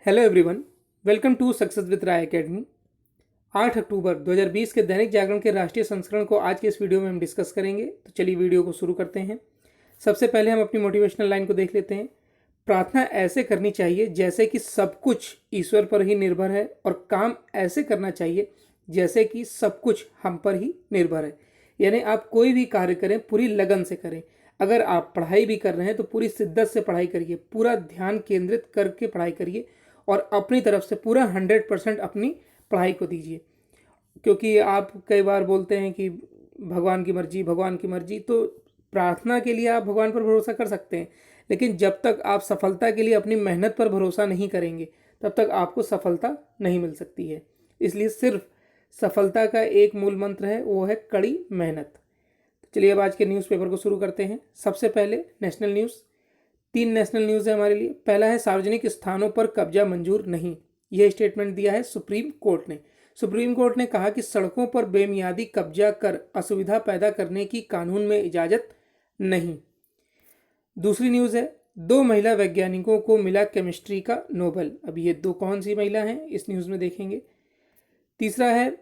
Hello everyone, welcome to success with Rai academy. 8 अक्टूबर 2020 के दैनिक जागरण के राष्ट्रीय संस्करण को आज के इस वीडियो में हम डिस्कस करेंगे। तो चलिए वीडियो को शुरू करते हैं। सबसे पहले हम अपनी मोटिवेशनल लाइन को देख लेते हैं। प्रार्थना ऐसे करनी चाहिए जैसे कि सब कुछ ईश्वर पर ही निर्भर है, और काम ऐसे करना चाहिए जैसे कि सब कुछ हम पर ही निर्भर है। यानी आप कोई भी कार्य करें पूरी लगन से करें। अगर आप पढ़ाई भी कर रहे हैं तो पूरी शिद्दत से पढ़ाई करिए, पूरा ध्यान केंद्रित करके पढ़ाई करिए और अपनी तरफ से पूरा 100% अपनी पढ़ाई को दीजिए। क्योंकि आप कई बार बोलते हैं कि भगवान की मर्जी, भगवान की मर्जी। तो प्रार्थना के लिए आप भगवान पर भरोसा कर सकते हैं, लेकिन जब तक आप सफलता के लिए अपनी मेहनत पर भरोसा नहीं करेंगे तब तक आपको सफलता नहीं मिल सकती है। इसलिए सिर्फ सफलता का एक मूल मंत्र है, वो है कड़ी मेहनत। चलिए अब आज के न्यूज़पेपर को शुरू करते हैं। सबसे पहले नेशनल न्यूज़। 3 नेशनल न्यूज़ है हमारे लिए। पहला है सार्वजनिक स्थानों पर कब्जा मंजूर नहीं। यह स्टेटमेंट दिया है सुप्रीम कोर्ट ने। सुप्रीम कोर्ट ने कहा कि सड़कों पर बेमियादी कब्जा कर असुविधा पैदा करने की कानून में इजाज़त नहीं। दूसरी न्यूज़ है 2 महिला वैज्ञानिकों को मिला केमिस्ट्री का नोबेल। अब ये 2 कौन सी महिला हैं इस न्यूज़ में देखेंगे। तीसरा है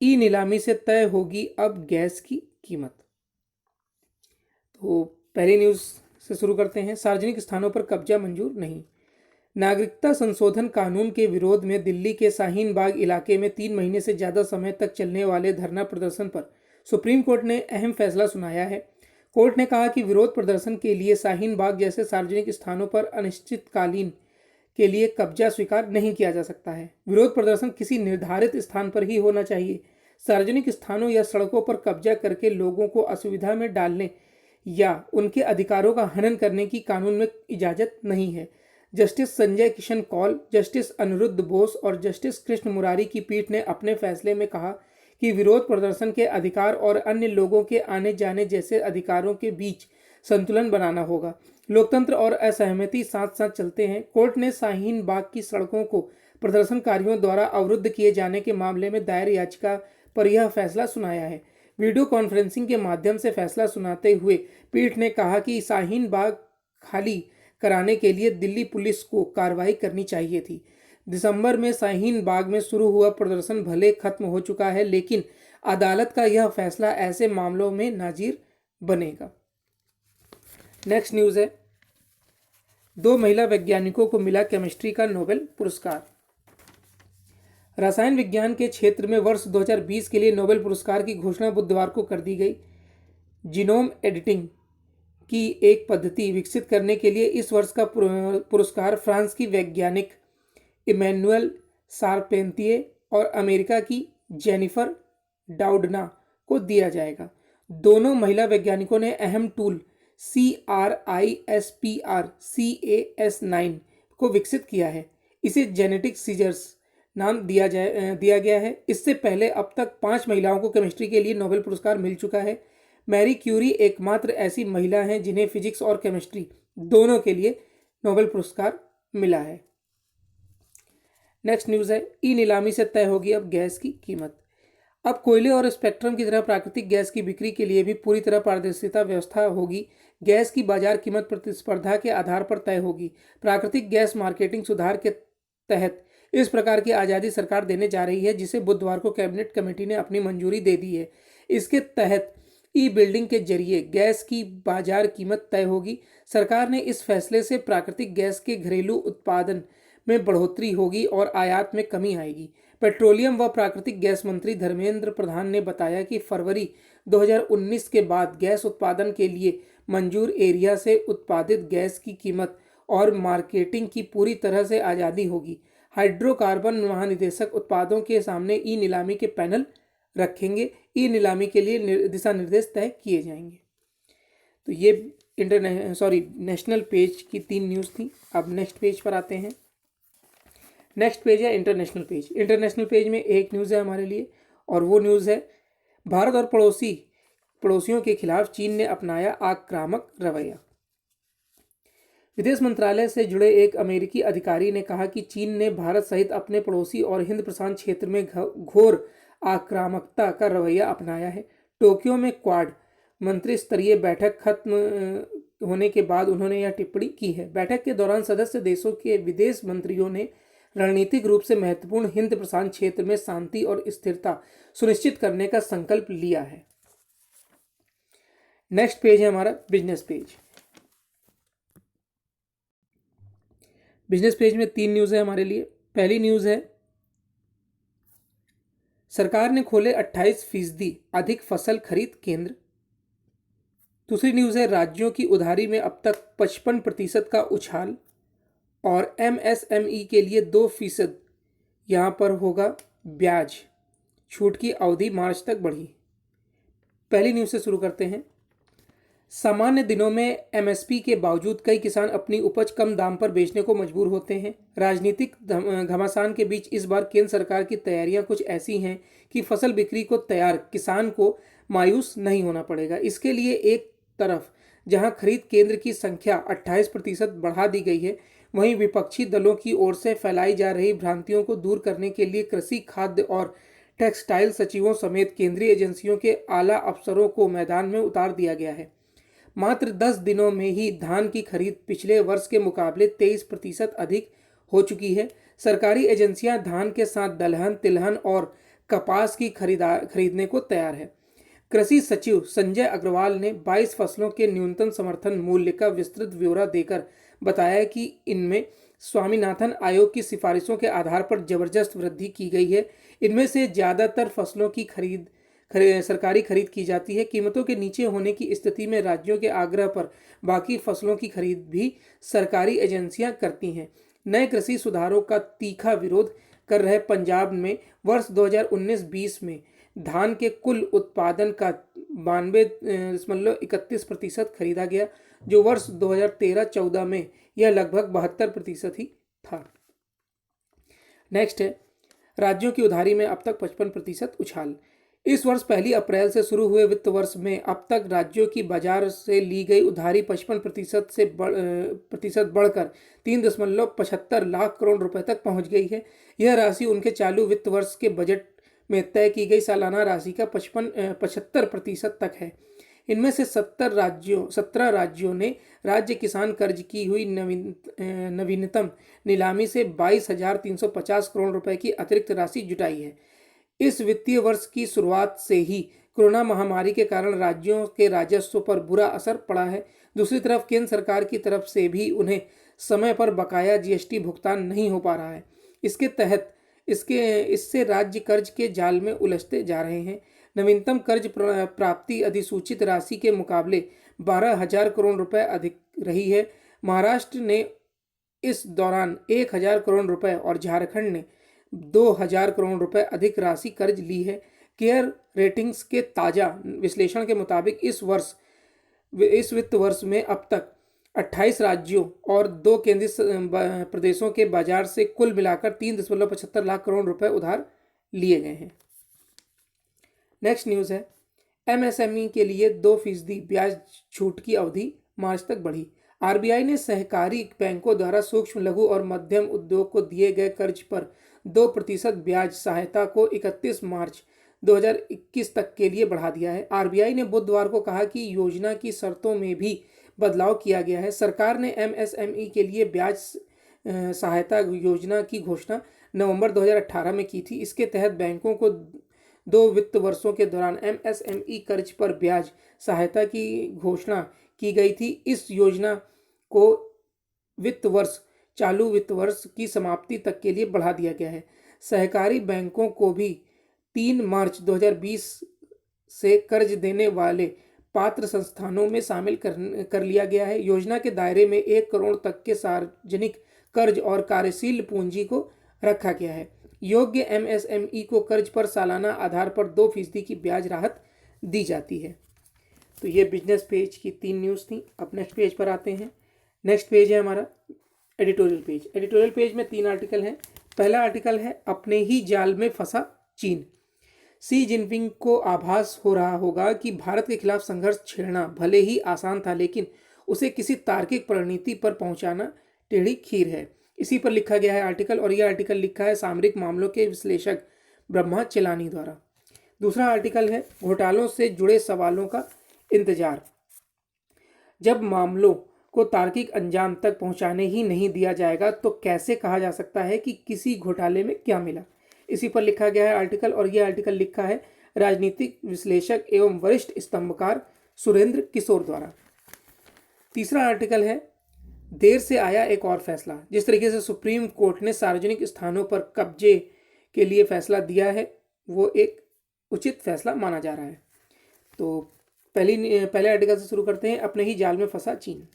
ई नीलामी से तय होगी अब गैस की कीमत। तो पहली न्यूज़ से शुरू करते हैं। सार्वजनिक स्थानों पर कब्जा मंजूर नहीं। नागरिकता संशोधन कानून के विरोध में दिल्ली के शाहीन बाग इलाके में 3 महीने से ज़्यादा समय तक चलने वाले धरना प्रदर्शन पर सुप्रीम कोर्ट ने अहम फैसला सुनाया है। कोर्ट ने कहा कि विरोध प्रदर्शन के लिए शाहीन बाग जैसे सार्वजनिक स्थानों पर अनिश्चितकालीन के लिए कब्जा स्वीकार नहीं किया जा सकता है। विरोध प्रदर्शन किसी निर्धारित स्थान पर ही होना चाहिए। सार्वजनिक स्थानों या सड़कों पर कब्जा करके लोगों को असुविधा में डालने या उनके अधिकारों का हनन करने की कानून में इजाज़त नहीं है। जस्टिस संजय किशन कौल, जस्टिस अनिरुद्ध बोस और जस्टिस कृष्ण मुरारी की पीठ ने अपने फैसले में कहा कि विरोध प्रदर्शन के अधिकार और अन्य लोगों के आने जाने जैसे अधिकारों के बीच संतुलन बनाना होगा। लोकतंत्र और असहमति साथ साथ चलते हैं। कोर्ट ने शाहीन बाग की सड़कों को प्रदर्शनकारियों द्वारा अवरुद्ध किए जाने के मामले में दायर याचिका पर यह फैसला सुनाया है। वीडियो कॉन्फ्रेंसिंग के माध्यम से फैसला सुनाते हुए पीठ ने कहा कि शाहीन बाग खाली कराने के लिए दिल्ली पुलिस को कार्रवाई करनी चाहिए थी। दिसंबर में शाहीन बाग में शुरू हुआ प्रदर्शन भले खत्म हो चुका है, लेकिन अदालत का यह फैसला ऐसे मामलों में नाजीर बनेगा। नेक्स्ट न्यूज़ है 2 महिला वैज्ञानिकों को मिला केमिस्ट्री का नोबेल पुरस्कार। रसायन विज्ञान के क्षेत्र में वर्ष 2020 के लिए नोबेल पुरस्कार की घोषणा बुधवार को कर दी गई। जीनोम एडिटिंग की एक पद्धति विकसित करने के लिए इस वर्ष का पुरस्कार फ्रांस की वैज्ञानिक इमैनुअल शारपेंतिये और अमेरिका की जेनिफर डाउडना को दिया जाएगा। दोनों महिला वैज्ञानिकों ने अहम टूल CRISPR-Cas9 को विकसित किया है। इसे जेनेटिक सीजर्स नाम दिया गया है। इससे पहले अब तक 5 महिलाओं को केमिस्ट्री के लिए नोबेल पुरस्कार मिल चुका है। मैरी क्यूरी एकमात्र ऐसी महिला हैं जिन्हें फिजिक्स और केमिस्ट्री दोनों के लिए नोबेल पुरस्कार मिला है। नेक्स्ट न्यूज़ है ई नीलामी से तय होगी अब गैस की कीमत। अब कोयले और स्पेक्ट्रम की तरह प्राकृतिक गैस की बिक्री के लिए भी पूरी तरह पारदर्शिता व्यवस्था होगी। गैस की बाजार कीमत प्रतिस्पर्धा के आधार पर तय होगी। प्राकृतिक गैस मार्केटिंग सुधार के तहत इस प्रकार की आज़ादी सरकार देने जा रही है, जिसे बुधवार को कैबिनेट कमेटी ने अपनी मंजूरी दे दी है। इसके तहत ई बिल्डिंग के जरिए गैस की बाजार कीमत तय होगी। सरकार ने इस फैसले से प्राकृतिक गैस के घरेलू उत्पादन में बढ़ोतरी होगी और आयात में कमी आएगी। पेट्रोलियम व प्राकृतिक गैस मंत्री धर्मेंद्र प्रधान ने बताया कि फरवरी 2019 के बाद गैस उत्पादन के लिए मंजूर एरिया से उत्पादित गैस की कीमत और मार्केटिंग की पूरी तरह से आज़ादी होगी। हाइड्रोकार्बन महानिदेशक उत्पादों के सामने ई नीलामी के पैनल रखेंगे। ई नीलामी के लिए दिशा निर्देश तय किए जाएंगे। तो ये नेशनल पेज की 3 न्यूज़ थी। अब नेक्स्ट पेज पर आते हैं। नेक्स्ट पेज है इंटरनेशनल पेज। इंटरनेशनल पेज में एक न्यूज़ है हमारे लिए, और वो न्यूज़ है भारत और पड़ोसियों के खिलाफ चीन ने अपनाया आक्रामक रवैया। विदेश मंत्रालय से जुड़े एक अमेरिकी अधिकारी ने कहा कि चीन ने भारत सहित अपने पड़ोसी और हिंद प्रशांत क्षेत्र में घोर आक्रामकता का रवैया अपनाया है। टोक्यो में क्वाड मंत्री स्तरीय बैठक खत्म होने के बाद उन्होंने यह टिप्पणी की है। बैठक के दौरान सदस्य देशों के विदेश मंत्रियों ने रणनीतिक रूप से महत्वपूर्ण हिंद प्रशांत क्षेत्र में शांति और स्थिरता सुनिश्चित करने का संकल्प लिया है। नेक्स्ट पेज है हमारा बिजनेस पेज। बिजनेस पेज में 3 न्यूज़ है हमारे लिए। पहली न्यूज़ है, सरकार ने खोले 28% अधिक फसल खरीद केंद्र। दूसरी न्यूज़ है, राज्यों की उधारी में अब तक 55% का उछाल। और MSME के लिए 2% यहाँ पर होगा ब्याज छूट की अवधि मार्च तक बढ़ी। पहली न्यूज़ से शुरू करते हैं। सामान्य दिनों में MSP के बावजूद कई किसान अपनी उपज कम दाम पर बेचने को मजबूर होते हैं। राजनीतिक घमासान के बीच इस बार केंद्र सरकार की तैयारियां कुछ ऐसी हैं कि फसल बिक्री को तैयार किसान को मायूस नहीं होना पड़ेगा। इसके लिए एक तरफ जहां खरीद केंद्र की संख्या 28% बढ़ा दी गई है, वहीं विपक्षी दलों की ओर से फैलाई जा रही भ्रांतियों को दूर करने के लिए कृषि, खाद्य और टेक्सटाइल सचिवों समेत केंद्रीय एजेंसियों के आला अफसरों को मैदान में उतार दिया गया है। मात्र 10 दिनों में ही धान की खरीद पिछले वर्ष के मुकाबले 23% अधिक हो चुकी है। सरकारी एजेंसियां धान के साथ दलहन, तिलहन और कपास की खरीदने को तैयार है। कृषि सचिव संजय अग्रवाल ने 22 फसलों के न्यूनतम समर्थन मूल्य का विस्तृत ब्यौरा देकर बताया कि इनमें स्वामीनाथन आयोग की सिफारिशों के आधार पर जबरदस्त वृद्धि की गई है। इनमें से ज़्यादातर फसलों की सरकारी खरीद की जाती है। कीमतों के नीचे होने की स्थिति में राज्यों के आग्रह पर बाकी फसलों की खरीद भी सरकारी एजेंसियां करती हैं। नए कृषि सुधारों का तीखा विरोध कर रहे पंजाब में वर्ष 2019-20 में धान के कुल उत्पादन का 92.31% खरीदा गया, जो वर्ष 2013-14 में यह लगभग 72% ही था। नेक्स्ट है, राज्यों की उधारी में अब तक 55% उछाल। इस वर्ष 1 अप्रैल से शुरू हुए वित्त वर्ष में अब तक राज्यों की बाजार से ली गई उधारी 55% बढ़कर 3.75 लाख करोड़ रुपए तक पहुंच गई है। यह राशि उनके चालू वित्त वर्ष के बजट में तय की गई सालाना राशि का 75% तक है। इनमें से 17 राज्यों ने राज्य किसान कर्ज की हुई नवीनतम नीलामी से 22,350 करोड़ रुपए की अतिरिक्त राशि जुटाई है। इस वित्तीय वर्ष की शुरुआत से ही कोरोना महामारी के कारण राज्यों के राजस्व पर बुरा असर पड़ा है। दूसरी तरफ केंद्र सरकार की तरफ से भी उन्हें समय पर बकाया GST भुगतान नहीं हो पा रहा है। इससे राज्य कर्ज के जाल में उलझते जा रहे हैं। नवीनतम कर्ज प्राप्ति अधिसूचित राशि के मुकाबले 12,000 करोड़ रुपए अधिक रही है। महाराष्ट्र ने इस दौरान 1,000 करोड़ रुपए और झारखंड ने 2,000 करोड़ रुपए अधिक राशि कर्ज ली है। केयर रेटिंग्स के ताज़ा विश्लेषण के मुताबिक इस वित्त वर्ष में अब तक 28 राज्यों और 2 केंद्रीय प्रदेशों के बाजार से कुल मिलाकर 3.75 लाख करोड़ रुपए उधार लिए गए हैं। नेक्स्ट न्यूज़ है, MSME के लिए 2% ब्याज छूट की अवधि मार्च तक बढ़ी। RBI ने सहकारी बैंकों द्वारा सूक्ष्म, लघु और मध्यम उद्योग को दिए गए कर्ज पर 2% ब्याज सहायता को 31 मार्च 2021 तक के लिए बढ़ा दिया है। RBI ने बुधवार को कहा कि योजना की शर्तों में भी बदलाव किया गया है। सरकार ने MSME के लिए ब्याज सहायता योजना की घोषणा नवंबर 2018 में की थी। इसके तहत बैंकों को 2 वित्त वर्षों के दौरान MSME कर्ज पर ब्याज सहायता की घोषणा की गई थी। इस योजना को चालू वित्त वर्ष की समाप्ति तक के लिए बढ़ा दिया गया है। सहकारी बैंकों को भी 3 मार्च 2020 से कर्ज देने वाले पात्र संस्थानों में शामिल कर लिया गया है। योजना के दायरे में 1 करोड़ तक के सार्वजनिक कर्ज और कार्यशील पूंजी को रखा गया है। योग्य MSME को कर्ज पर सालाना आधार पर 2% की ब्याज राहत दी जाती है। तो ये बिजनेस पेज की 3 न्यूज़ थी। अब नेक्स्ट पेज पर आते हैं। नेक्स्ट पेज है हमारा एडिटोरियल पेज। एडिटोरियल पेज में 3 आर्टिकल हैं। पहला आर्टिकल है, अपने ही जाल में फंसा चीन। शी जिनपिंग को आभास हो रहा होगा कि भारत के खिलाफ संघर्ष छेड़ना भले ही आसान था, लेकिन उसे किसी तार्किक परिणति पर पहुंचाना टेढ़ी खीर है। इसी पर लिखा गया है आर्टिकल, और यह आर्टिकल लिखा है सामरिक मामलों के विश्लेषक ब्रह्मा चेलानी द्वारा। दूसरा आर्टिकल है, घोटालों से जुड़े सवालों का इंतजार। जब मामलों को तार्किक अंजाम तक पहुंचाने ही नहीं दिया जाएगा तो कैसे कहा जा सकता है कि किसी घोटाले में क्या मिला। इसी पर लिखा गया है आर्टिकल, और यह आर्टिकल लिखा है राजनीतिक विश्लेषक एवं वरिष्ठ स्तंभकार सुरेंद्र किशोर द्वारा। तीसरा आर्टिकल है देर से आया एक और फैसला। जिस तरीके से सुप्रीम कोर्ट ने सार्वजनिक स्थानों पर कब्जे के लिए फैसला दिया है वो एक उचित फैसला माना जा रहा है। तो पहले आर्टिकल से शुरू करते हैं। अपने ही जाल में फंसा चीन।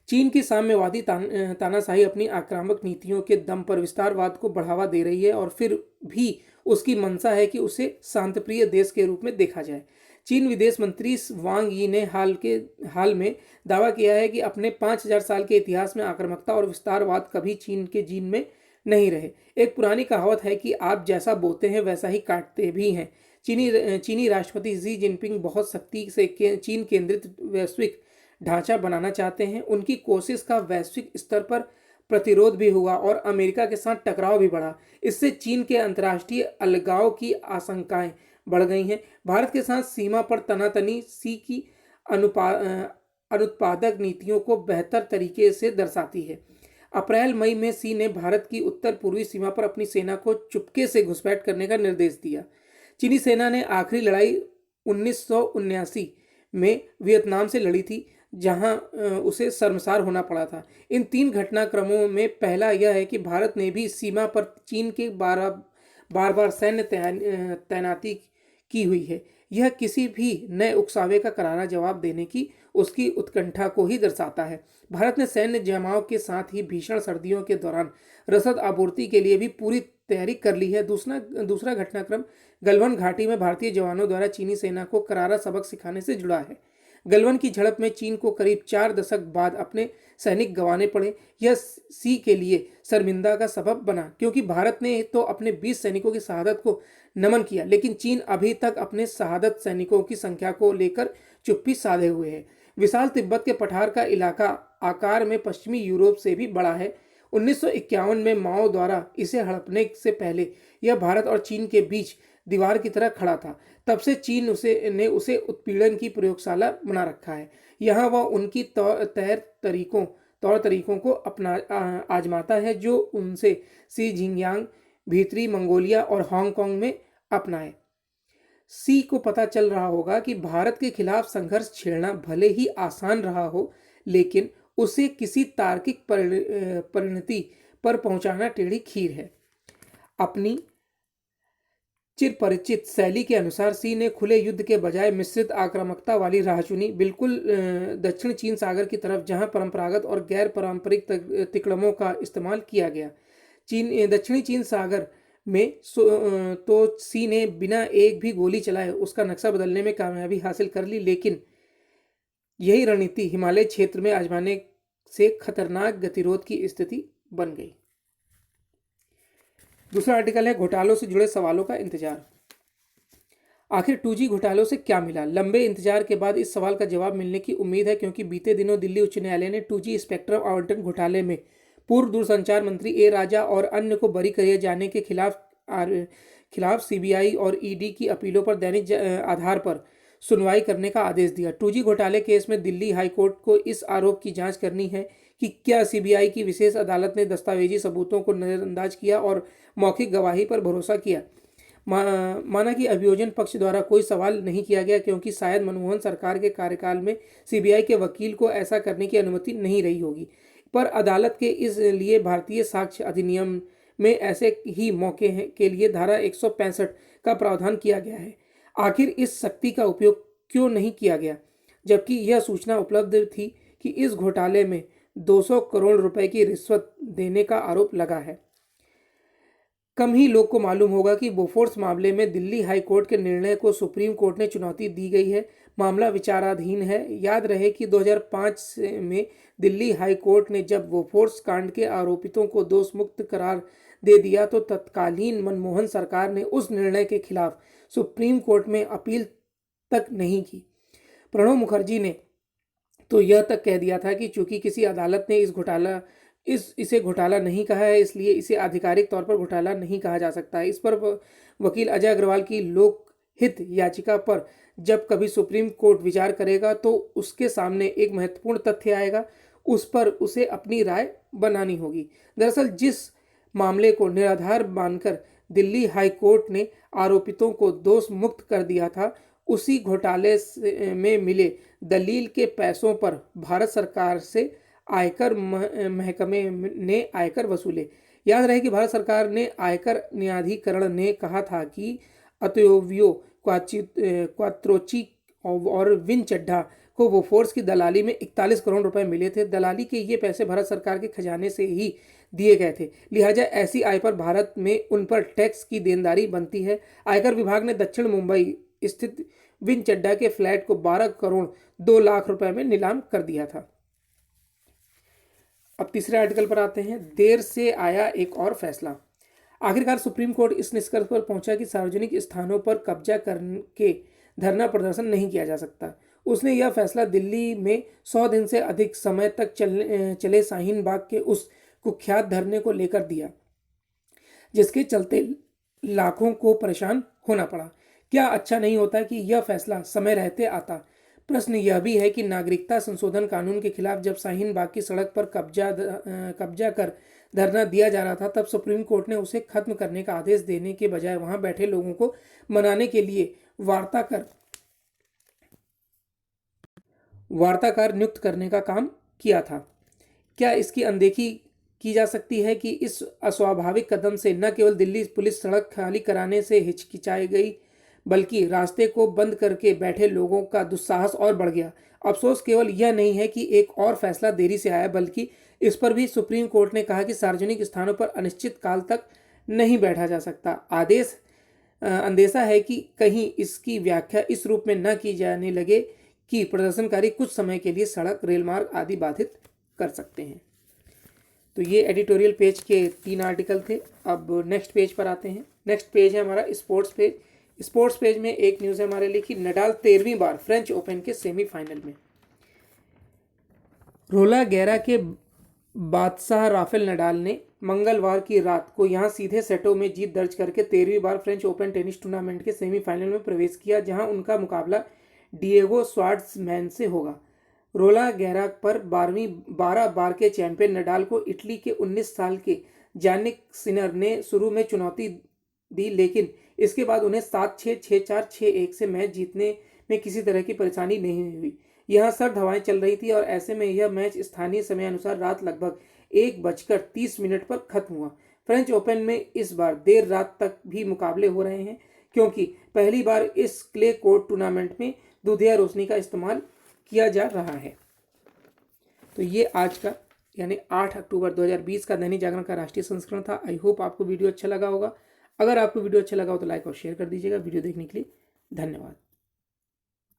चीन की साम्यवादी तानाशाही अपनी आक्रामक नीतियों के दम पर विस्तारवाद को बढ़ावा दे रही है और फिर भी उसकी मंशा है कि उसे शांतिप्रिय देश के रूप में देखा जाए। चीन विदेश मंत्री वांग यी ने हाल में दावा किया है कि अपने 5000 साल के इतिहास में आक्रामकता और विस्तारवाद कभी चीन के जीन में नहीं रहे। एक पुरानी कहावत है कि आप जैसा बोते हैं वैसा ही काटते भी हैं। चीनी राष्ट्रपति शी जिनपिंग बहुत सख्ती से चीन केंद्रित वैश्विक ढांचा बनाना चाहते हैं। उनकी कोशिश का वैश्विक स्तर पर प्रतिरोध भी हुआ और अमेरिका के साथ टकराव भी बढ़ा। इससे चीन के अंतर्राष्ट्रीय अलगाव की आशंकाएं बढ़ गई हैं। भारत के साथ सीमा पर तनातनी सी की अनुत्पादक नीतियों को बेहतर तरीके से दर्शाती है। अप्रैल मई में सी ने भारत की उत्तर पूर्वी सीमा पर अपनी सेना को चुपके से घुसपैठ करने का निर्देश दिया। चीनी सेना ने आखिरी लड़ाई 1979 में वियतनाम से लड़ी थी, जहां उसे शर्मसार होना पड़ा था। इन 3 घटनाक्रमों में पहला यह है कि भारत ने भी सीमा पर चीन के बार सैन्य तैनाती की हुई है। यह किसी भी नए उकसावे का करारा जवाब देने की उसकी उत्कंठा को ही दर्शाता है। भारत ने सैन्य जमाव के साथ ही भीषण सर्दियों के दौरान रसद आपूर्ति के लिए भी पूरी तैयारी कर ली है। दूसरा घटनाक्रम गलवान घाटी में भारतीय जवानों द्वारा चीनी सेना को करारा सबक सिखाने से जुड़ा है। गलवान की झड़प में चीन को करीब 4 दशक बाद अपने सैनिक गंवाने पड़े। यह सी के लिए शर्मिंदा का सबब बना, क्योंकि भारत ने तो अपने 20 सैनिकों की शहादत को नमन किया, लेकिन चीन अभी तक अपने शहादत सैनिकों की संख्या को लेकर चुप्पी साधे हुए है। विशाल तिब्बत के पठार का इलाका आकार में पश्चिमी यूरोप से भी बड़ा है। 1951 में माओ द्वारा इसे हड़पने से पहले यह भारत और चीन के बीच दीवार की तरह खड़ा था। तब से चीन ने उसे उत्पीड़न की प्रयोगशाला बना रखा है। यहाँ वह उनकी तौर तरीकों को आजमाता है जो उनसे सी जिंगयांग, भीतरी मंगोलिया और हांगकांग में अपनाए। सी को पता चल रहा होगा कि भारत के खिलाफ संघर्ष छेड़ना भले ही आसान रहा हो, लेकिन उसे किसी तार्किक परिणति पर पहुंचाना टेढ़ी खीर है। अपनी चिरपरिचित शैली के अनुसार सी ने खुले युद्ध के बजाय मिश्रित आक्रामकता वाली राह चुनी, बिल्कुल दक्षिण चीन सागर की तरफ, जहां परंपरागत और गैर पारंपरिक तिकड़मों का इस्तेमाल किया गया। दक्षिणी चीन सागर में तो सी ने बिना एक भी गोली चलाए उसका नक्शा बदलने में कामयाबी हासिल कर ली, लेकिन यही रणनीति हिमालय क्षेत्र में आजमाने से खतरनाक गतिरोध की स्थिति बन गई। दूसरा आर्टिकल है घोटालों से जुड़े सवालों का इंतजार। आखिर 2G घोटालों से क्या मिला? लंबे इंतजार के बाद इस सवाल का जवाब मिलने की उम्मीद है, क्योंकि बीते दिनों दिल्ली उच्च न्यायालय ने 2G स्पेक्ट्रम आवंटन घोटाले में पूर्व दूरसंचार मंत्री ए राजा और अन्य को बरी किए जाने के खिलाफ सीबीआई और ईडी की अपीलों पर दैनिक आधार पर सुनवाई करने का आदेश दिया। 2G घोटाले केस में दिल्ली हाईकोर्ट को इस आरोप की जांच करनी है कि क्या सीबीआई की विशेष अदालत ने दस्तावेजी सबूतों को नजरअंदाज किया और मौखिक गवाही पर भरोसा किया। माना कि अभियोजन पक्ष द्वारा कोई सवाल नहीं किया गया, क्योंकि शायद मनमोहन सरकार के कार्यकाल में सीबीआई के वकील को ऐसा करने की अनुमति नहीं रही होगी, पर अदालत के इस लिए भारतीय साक्ष्य अधिनियम में ऐसे ही मौके के लिए धारा 165 का प्रावधान किया गया है। आखिर इस शक्ति का उपयोग क्यों नहीं किया गया, जबकि यह सूचना उपलब्ध थी कि इस घोटाले में 200 करोड़ रुपए की रिश्वत देने का आरोप लगा है। कम ही लोग को मालूम होगा कि बोफोर्स मामले में दिल्ली हाई कोर्ट के निर्णय को सुप्रीम कोर्ट ने चुनौती दी गई है। मामला विचाराधीन है। याद रहे कि 2005 में दिल्ली हाई कोर्ट ने जब बोफोर्स कांड के आरोपितों को दोष मुक्त करार दे दिया तो तत्कालीन मनमोहन सरकार ने उस निर्णय के खिलाफ सुप्रीम कोर्ट में अपील तक नहीं की। प्रणब मुखर्जी ने तो यह तक कह दिया था कि चूंकि किसी अदालत ने इसे घोटाला नहीं कहा है, इसलिए इसे आधिकारिक तौर पर घोटाला नहीं कहा जा सकता है। इस पर वकील अजय अग्रवाल की लोकहित याचिका पर जब कभी सुप्रीम कोर्ट विचार करेगा तो उसके सामने एक महत्वपूर्ण तथ्य आएगा, उस पर उसे अपनी राय बनानी होगी। दरअसल जिस मामले को निराधार मानकर दिल्ली हाई कोर्ट ने आरोपितों को दोष मुक्त कर दिया था, उसी घोटाले में मिले दलील के पैसों पर भारत सरकार से आयकर महकमे ने आयकर वसूले। याद रहे कि भारत सरकार ने आयकर न्यायाधिकरण ने कहा था कि अतोवियो क्वात्रोची और विन चड्ढा को बोफोर्स की दलाली में 41 करोड़ रुपए मिले थे। दलाली के ये पैसे भारत सरकार के खजाने से ही दिए गए थे, लिहाजा ऐसी आय पर भारत में उन पर टैक्स की देनदारी बनती है। आयकर विभाग ने दक्षिण मुंबई स्थित विन चड्ढा के फ्लैट को 12 करोड़ 2 लाख रुपए में नीलाम कर दिया था। अब तीसरे आर्टिकल पर आते हैं। देर से आया एक और फैसला। आखिरकार सुप्रीम कोर्ट इस निष्कर्ष पर पहुंचा कि सार्वजनिक स्थानों पर कब्जा करके धरना प्रदर्शन नहीं किया जा सकता। उसने यह फैसला दिल्ली में 100 दिन से अधिक समय तक चले शाहीन बाग के उस कुख्यात धरने को लेकर दिया, जिसके चलते लाखों को परेशान होना पड़ा। क्या अच्छा नहीं होता कि यह फैसला समय रहते आता? प्रश्न यह भी है कि नागरिकता संशोधन कानून के खिलाफ जब शाहीन बाग की सड़क पर कब्जा कर धरना दिया जा रहा था, तब सुप्रीम कोर्ट ने उसे खत्म करने का आदेश देने के बजाय वहां बैठे लोगों को मनाने के लिए वार्ताकार नियुक्त करने का काम किया था। क्या इसकी अनदेखी की जा सकती है कि इस अस्वाभाविक कदम से न केवल दिल्ली पुलिस सड़क खाली कराने से हिचकिचाई गई, बल्कि रास्ते को बंद करके बैठे लोगों का दुस्साहस और बढ़ गया। अफसोस केवल यह नहीं है कि एक और फैसला देरी से आया, बल्कि इस पर भी सुप्रीम कोर्ट ने कहा कि सार्वजनिक स्थानों पर अनिश्चित काल तक नहीं बैठा जा सकता। अंदेशा है कि कहीं इसकी व्याख्या इस रूप में न की जाने लगे कि प्रदर्शनकारी कुछ समय के लिए सड़क, रेलमार्ग आदि बाधित कर सकते हैं। तो ये एडिटोरियल पेज के 3 आर्टिकल थे। अब नेक्स्ट पेज पर आते हैं। नेक्स्ट पेज है हमारा स्पोर्ट्स पेज। स्पोर्ट्स पेज में एक न्यूज़ है हमारे लिए कि नडाल 13वीं बार फ्रेंच ओपन के सेमीफाइनल में। रोला गैरा के बादशाह राफेल नडाल ने मंगलवार की रात को यहां सीधे सेटों में जीत दर्ज करके 13वीं बार फ्रेंच ओपन टेनिस टूर्नामेंट के सेमीफाइनल में प्रवेश किया, जहां उनका मुकाबला डिएगो श्वार्ट्जमैन से होगा। रोला गैरा पर 12 बार के चैंपियन नडाल को इटली के 19 साल के जानिक सिनर ने शुरू में चुनौती दी, लेकिन इसके बाद उन्हें 7-6, 6-4, 6-1 से मैच जीतने में किसी तरह की परेशानी नहीं हुई। यहाँ सर्द हवाएं चल रही थी और ऐसे में यह मैच स्थानीय समय अनुसार रात लगभग 1:30 पर खत्म हुआ। फ्रेंच ओपन में इस बार देर रात तक भी मुकाबले हो रहे हैं, क्योंकि पहली बार इस क्ले कोर्ट टूर्नामेंट में दूधिया रोशनी का इस्तेमाल किया जा रहा है। तो ये आज का यानी 8 अक्टूबर 2020 का दैनिक जागरण का राष्ट्रीय संस्करण था। आई होप आपको वीडियो अच्छा लगा होगा। अगर आपको वीडियो अच्छा लगा हो तो लाइक और शेयर कर दीजिएगा। वीडियो देखने के लिए धन्यवाद।